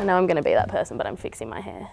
I know I'm going to be that person, but I'm fixing my hair.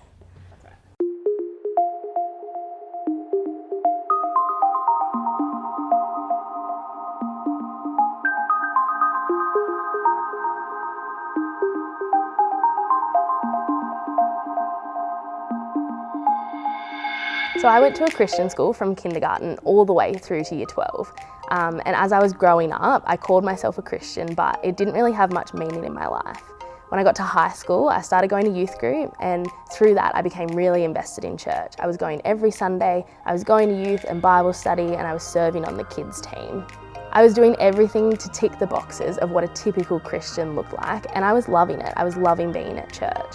So I went to a Christian school from kindergarten all the way through to year 12. And as I was growing up, I called myself a Christian, but it didn't really have much meaning in my life. When I got to high school, I started going to youth group, and through that I became really invested in church. I was going every Sunday, I was going to youth and Bible study, and I was serving on the kids team. I was doing everything to tick the boxes of what a typical Christian looked like, and I was loving it. I was loving being at church.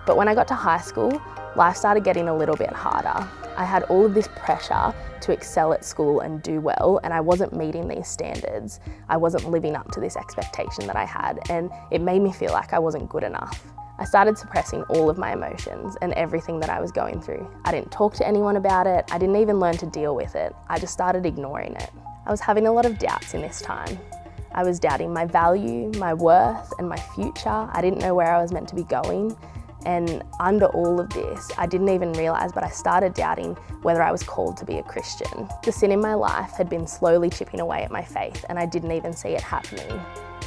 But when I got to high school, life started getting a little bit harder. I had all of this pressure to excel at school and do well, and I wasn't meeting these standards. I wasn't living up to this expectation that I had, and it made me feel like I wasn't good enough. I started suppressing all of my emotions and everything that I was going through. I didn't talk to anyone about it. I didn't even learn to deal with it. I just started ignoring it. I was having a lot of doubts in this time. I was doubting my value, my worth, and my future. I didn't know where I was meant to be going. And under all of this, I didn't even realise, but I started doubting whether I was called to be a Christian. The sin in my life had been slowly chipping away at my faith, and I didn't even see it happening.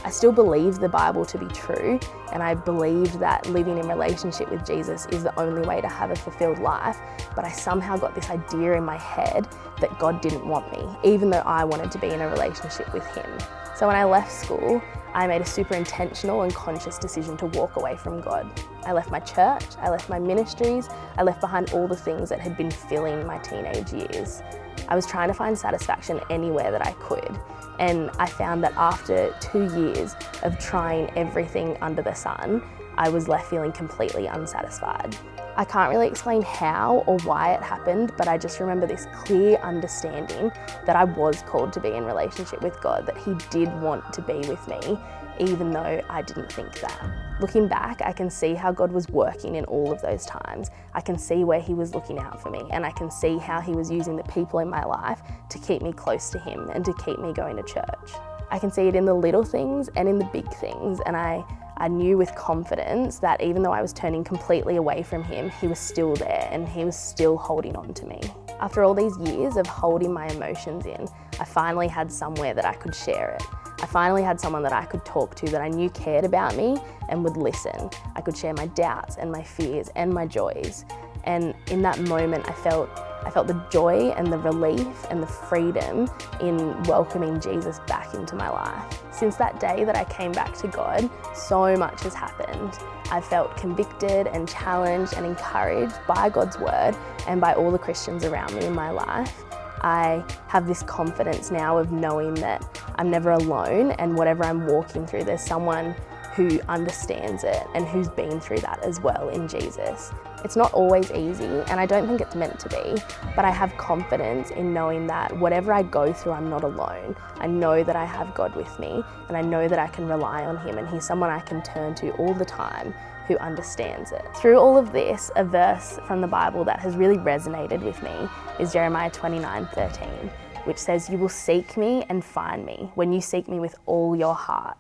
I still believed the Bible to be true, and I believed that living in relationship with Jesus is the only way to have a fulfilled life, but I somehow got this idea in my head that God didn't want me, even though I wanted to be in a relationship with Him. So when I left school, I made a super intentional and conscious decision to walk away from God. I left my church, I left my ministries, I left behind all the things that had been filling my teenage years. I was trying to find satisfaction anywhere that I could, and I found that after 2 years of trying everything under the sun, I was left feeling completely unsatisfied. I can't really explain how or why it happened, but I just remember this clear understanding that I was called to be in relationship with God, that He did want to be with me, even though I didn't think that. Looking back, I can see how God was working in all of those times. I can see where He was looking out for me, and I can see how He was using the people in my life to keep me close to Him and to keep me going to church. I can see it in the little things and in the big things, and I knew with confidence that even though I was turning completely away from Him, He was still there and He was still holding on to me. After all these years of holding my emotions in, I finally had somewhere that I could share it. I finally had someone that I could talk to that I knew cared about me and would listen. I could share my doubts and my fears and my joys. And in that moment, I felt the joy and the relief and the freedom in welcoming Jesus back into my life. Since that day that I came back to God, so much has happened. I felt convicted and challenged and encouraged by God's word and by all the Christians around me in my life. I have this confidence now of knowing that I'm never alone, and whatever I'm walking through, there's someone who understands it and who's been through that as well in Jesus. It's not always easy, and I don't think it's meant to be, but I have confidence in knowing that whatever I go through, I'm not alone. I know that I have God with me, and I know that I can rely on Him, and He's someone I can turn to all the time who understands it. Through all of this, a verse from the Bible that has really resonated with me is Jeremiah 29:13, which says, "You will seek me and find me when you seek me with all your heart."